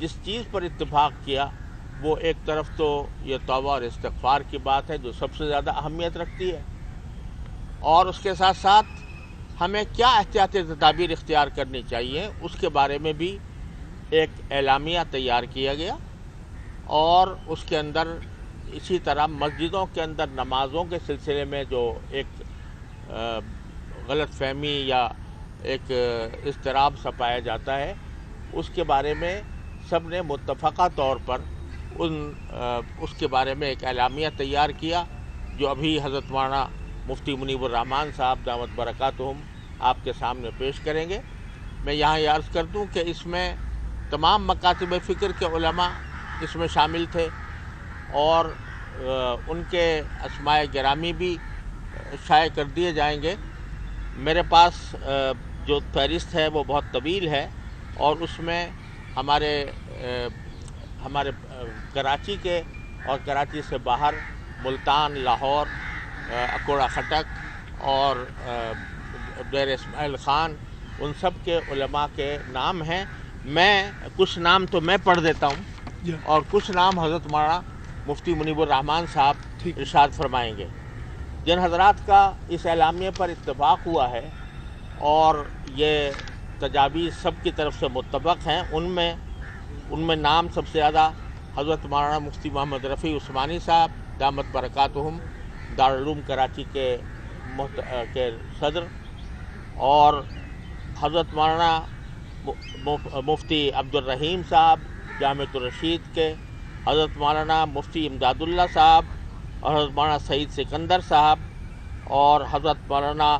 جس چیز پر اتفاق کیا وہ ایک طرف تو یہ توبہ اور استغفار کی بات ہے جو سب سے زیادہ اہمیت رکھتی ہے، اور اس کے ساتھ ساتھ ہمیں کیا احتیاطی تدابیر اختیار کرنی چاہیے اس کے بارے میں بھی ایک اعلامیہ تیار کیا گیا، اور اس کے اندر اسی طرح مسجدوں کے اندر نمازوں کے سلسلے میں جو ایک غلط فہمی یا ایک اضطراب سا پایا جاتا ہے اس کے بارے میں سب نے متفقہ طور پر اس کے بارے میں ایک اعلامیہ تیار کیا، جو ابھی حضرت مولانا مفتی منیب الرحمان صاحب دامت برکاتہم آپ کے سامنے پیش کریں گے۔ میں یہاں یہ عرض کر دوں کہ اس میں تمام مکاتب فکر کے علماء اس میں شامل تھے، اور ان کے اسماء گرامی بھی شائع کر دیے جائیں گے۔ میرے پاس جو فہرست ہے وہ بہت طویل ہے، اور اس میں ہمارے کراچی کے اور کراچی سے باہر ملتان، لاہور، اکوڑا خٹک اور ڈیر اسماعیل خان، ان سب کے علماء کے نام ہیں۔ میں کچھ نام تو میں پڑھ دیتا ہوں اور کچھ نام حضرت مولانا مفتی منیب الرحمان صاحب ارشاد فرمائیں گے۔ جن حضرات کا اس اعلامیے پر اتفاق ہوا ہے اور یہ تجاویز سب کی طرف سے متفق ہیں، ان میں نام سب سے زیادہ حضرت مولانا مفتی محمد رفیع عثمانی صاحب دامت برکاتہم دارالعلوم کراچی کے صدر، اور حضرت مولانا مفتی عبد الرحیم صاحب جامعۃ الرشید کے، حضرت مولانا مفتی امداد اللہ صاحب اور حضرت مولانا سعید سکندر صاحب، اور حضرت مولانا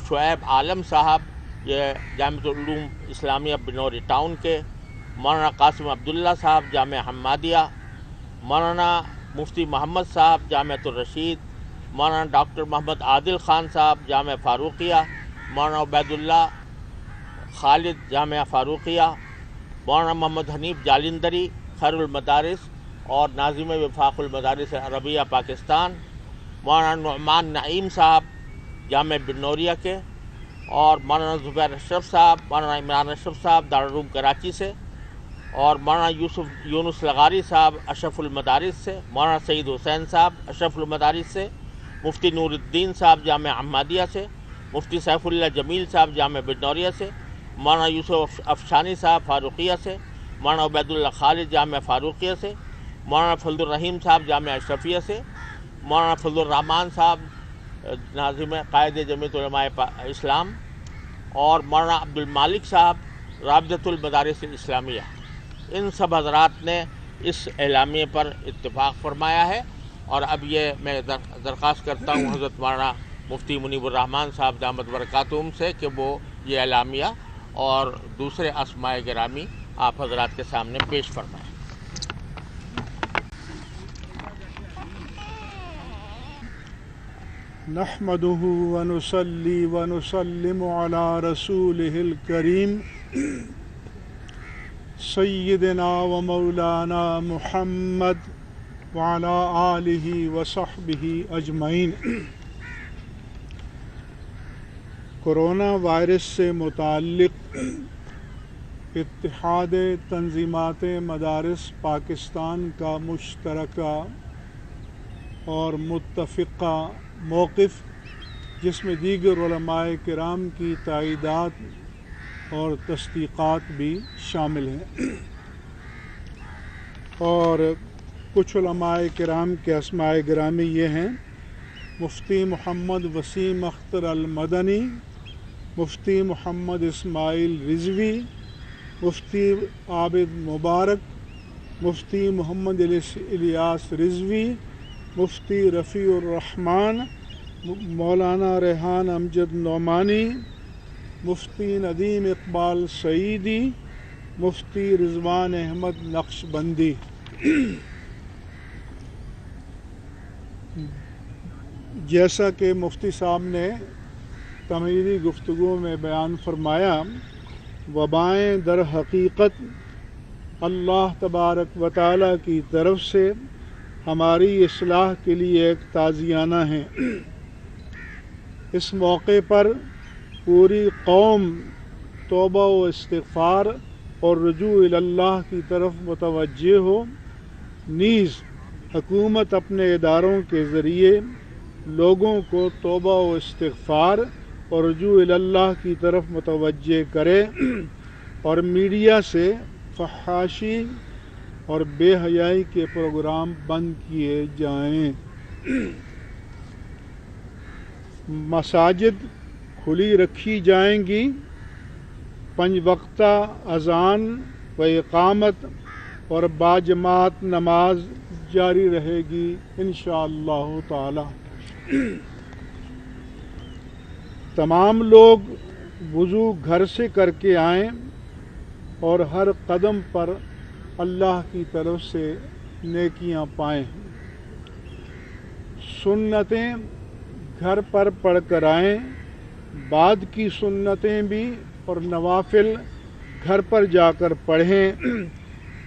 شعیب عالم صاحب یہ جامعۃ العلوم اسلامیہ بنوری ٹاؤن کے، مولانا قاسم عبداللہ صاحب جامعہ حمادیہ، مولانا مفتی محمد صاحب جامعۃ الرشید، مولانا ڈاکٹر محمد عادل خان صاحب جامعہ فاروقیہ، مولانا عبید اللہ خالد جامعہ فاروقیہ، مولانا محمد حنیف جالندری خیر المدارس اور ناظم وفاق المدارس عربیہ پاکستان، مولانا نعمان نعیم صاحب جامعہ بنوریہ کے، اور مولانا زبیر اشرف صاحب، مولانا عمران اشرف صاحب دارالعلوم کراچی سے، اور مولانا یونس لغاری صاحب اشرف المدارس سے، مولانا سعید حسین صاحب اشرف المدارس سے، مفتی نور الدین صاحب جامعہ احمدیہ سے، مفتی سیف اللہ جمیل صاحب جامعہ بنوریہ سے، مولانا یوسف افشانی صاحب فاروقیہ سے، مولانا عبید اللہ خالد جامعہ فاروقیہ سے، مولانا فضل الرحیم صاحب جامعہ اشرفیہ سے، مولانا فضل الرحمان صاحب ناظم قائد جمعیت علماء اسلام، اور مولانا عبد المالک صاحب رابطۃ المدارس الاسلامیہ۔ ان سب حضرات نے اس اعلامیے پر اتفاق فرمایا ہے، اور اب یہ میں درخواست کرتا ہوں حضرت مولانا مفتی منیب الرحمان صاحب دامت برکاتہم سے کہ وہ یہ اعلامیہ اور دوسرے اسماء گرامی آپ حضرات کے سامنے پیش فرمائیں۔ نحمده ونصلي ونسلم على رسوله الكريم سيدنا ومولانا محمد وعلى آله وصحبه أجمعين۔ کورونا وائرس سے متعلق اتحاد تنظیمات مدارس پاکستان کا مشترکہ اور متفقہ موقف، جس میں دیگر علماء کرام کی تائیدات اور تصدیقات بھی شامل ہیں، اور کچھ علماء کرام کے اسماء گرامی یہ ہیں: مفتی محمد وسیم اختر المدنی، مفتی محمد اسماعیل رضوی، مفتی عابد مبارک، مفتی محمد الیاس رضوی، مفتی رفیع الرحمان، مولانا ریحان امجد نعمانی، مفتی ندیم اقبال سعیدی، مفتی رضوان احمد نقشبندی۔ جیسا کہ مفتی صاحب نے تمہیدی گفتگو میں بیان فرمایا، وبائیں در حقیقت اللہ تبارک و تعالیٰ کی طرف سے ہماری اصلاح کے لیے ایک تازیانہ ہیں۔ اس موقع پر پوری قوم توبہ و استغفار اور رجوع اللہ کی طرف متوجہ ہو۔ نیز حکومت اپنے اداروں کے ذریعے لوگوں کو توبہ و استغفار اور رجوع اللہ کی طرف متوجہ کرے اور میڈیا سے فحاشی اور بے حیائی کے پروگرام بند کیے جائیں۔ مساجد کھلی رکھی جائیں گی، 5 وقتہ اذان و اقامت اور باجماعت نماز جاری رہے گی انشاءاللہ تعالی۔ تمام لوگ وضو گھر سے کر کے آئیں اور ہر قدم پر اللہ کی طرف سے نیکیاں پائیں۔ سنتیں گھر پر پڑھ کر آئیں، بعد کی سنتیں بھی اور نوافل گھر پر جا کر پڑھیں،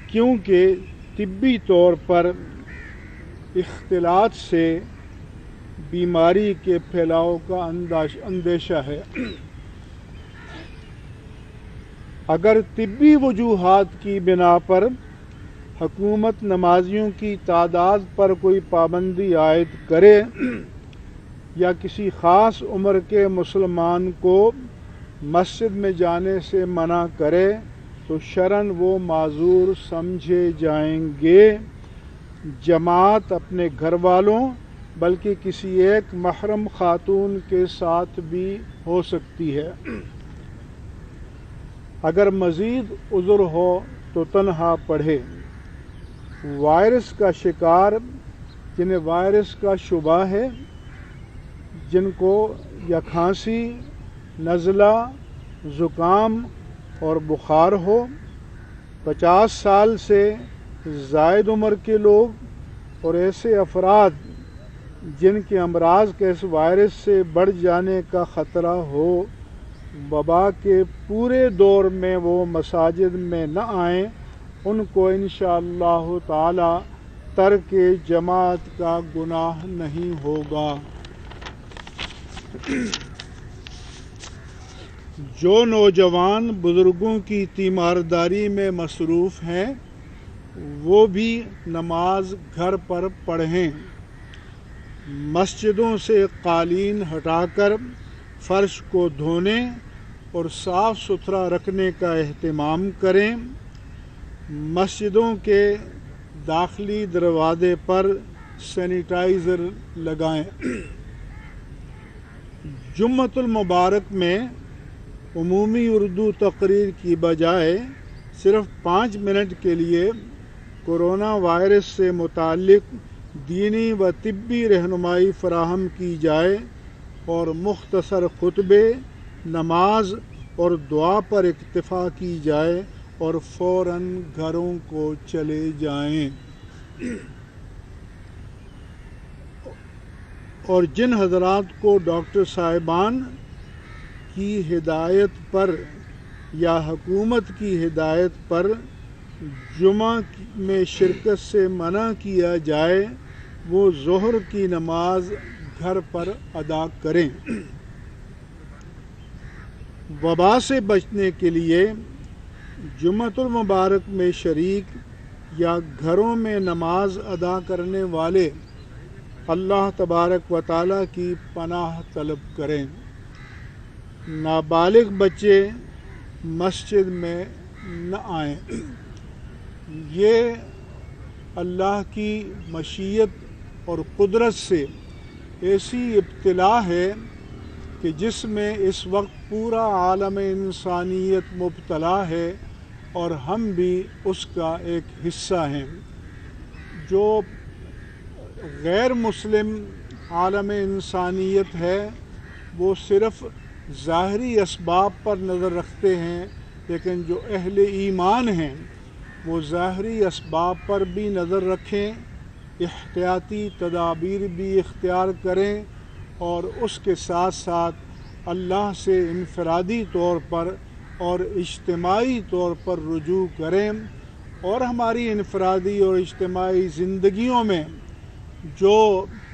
کیونکہ طبی طور پر اختلاط سے بیماری کے پھیلاؤ کا اندیشہ ہے۔ اگر طبی وجوہات کی بنا پر حکومت نمازیوں کی تعداد پر کوئی پابندی عائد کرے یا کسی خاص عمر کے مسلمان کو مسجد میں جانے سے منع کرے تو شرعاً وہ معذور سمجھے جائیں گے۔ جماعت اپنے گھر والوں بلکہ کسی ایک محرم خاتون کے ساتھ بھی ہو سکتی ہے۔ اگر مزید عذر ہو تو تنہا پڑھے۔ وائرس کا شکار جنہیں وائرس کا شبہ ہے، جن کو یا کھانسی، نزلہ، زکام اور بخار ہو، 50 سال سے زائد عمر کے لوگ اور ایسے افراد جن کے امراض کے اس وائرس سے بڑھ جانے کا خطرہ ہو، وبا کے پورے دور میں وہ مساجد میں نہ آئیں، ان کو انشاءاللہ تعالی ترک جماعت کا گناہ نہیں ہوگا۔ جو نوجوان بزرگوں کی تیمارداری میں مصروف ہیں وہ بھی نماز گھر پر پڑھیں۔ مسجدوں سے قالین ہٹا کر فرش کو دھونے اور صاف ستھرا رکھنے کا اہتمام کریں۔ مسجدوں کے داخلی دروازے پر سینیٹائزر لگائیں۔ جمعۃ المبارک میں عمومی اردو تقریر کی بجائے صرف 5 منٹ کے لیے کورونا وائرس سے متعلق دینی و طبی رہنمائی فراہم کی جائے اور مختصر خطبے، نماز اور دعا پر اکتفا کی جائے اور فوراً گھروں کو چلے جائیں۔ اور جن حضرات کو ڈاکٹر صاحبان کی ہدایت پر یا حکومت کی ہدایت پر جمعہ میں شرکت سے منع کیا جائے، وہ ظہر کی نماز گھر پر ادا کریں۔ وبا سے بچنے کے لیے جمعۃ المبارک میں شریک یا گھروں میں نماز ادا کرنے والے اللہ تبارک و تعالیٰ کی پناہ طلب کریں۔ نابالغ بچے مسجد میں نہ آئیں۔ یہ اللہ کی مشیت اور قدرت سے ایسی ابتلا ہے کہ جس میں اس وقت پورا عالم انسانیت مبتلا ہے اور ہم بھی اس کا ایک حصہ ہیں۔ جو غیر مسلم عالم انسانیت ہے وہ صرف ظاہری اسباب پر نظر رکھتے ہیں، لیکن جو اہل ایمان ہیں وہ ظاہری اسباب پر بھی نظر رکھیں، احتیاطی تدابیر بھی اختیار کریں اور اس کے ساتھ ساتھ اللہ سے انفرادی طور پر اور اجتماعی طور پر رجوع کریں، اور ہماری انفرادی اور اجتماعی زندگیوں میں جو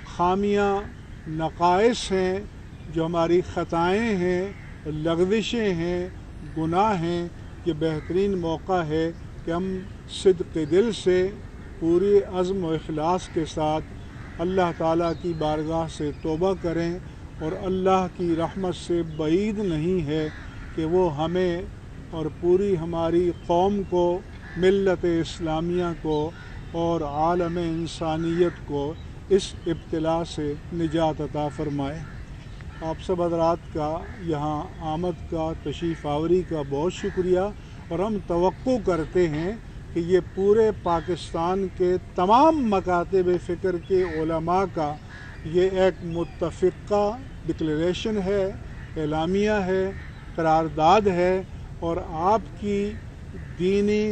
خامیاں، نقائص ہیں، جو ہماری خطائیں ہیں، لغزشیں ہیں، گناہ ہیں، یہ بہترین موقع ہے کہ ہم صدق دل سے پوری عزم و اخلاص کے ساتھ اللہ تعالیٰ کی بارگاہ سے توبہ کریں، اور اللہ کی رحمت سے بعید نہیں ہے کہ وہ ہمیں اور پوری ہماری قوم کو، ملت اسلامیہ کو اور عالم انسانیت کو اس ابتلا سے نجات عطا فرمائے۔ آپ سب حضرات کا یہاں آمد کا، تشریف آوری کا بہت شکریہ، اور ہم توقع کرتے ہیں کہ یہ پورے پاکستان کے تمام مکاتب فکر کے علماء کا یہ ایک متفقہ ڈکلیریشن ہے، اعلامیہ ہے، قرارداد ہے، اور آپ کی دینی،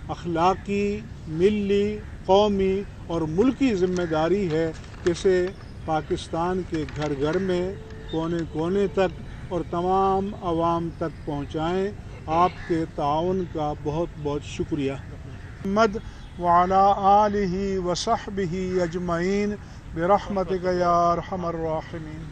اخلاقی، ملی، قومی اور ملکی ذمہ داری ہے کہ اسے پاکستان کے گھر گھر میں، کونے کونے تک اور تمام عوام تک پہنچائیں۔ آپ کے تعاون کا بہت بہت شکریہ۔ محمد وعلی آلہ وصحبہ اجمعین برحمتک یا ارحم الراحمین۔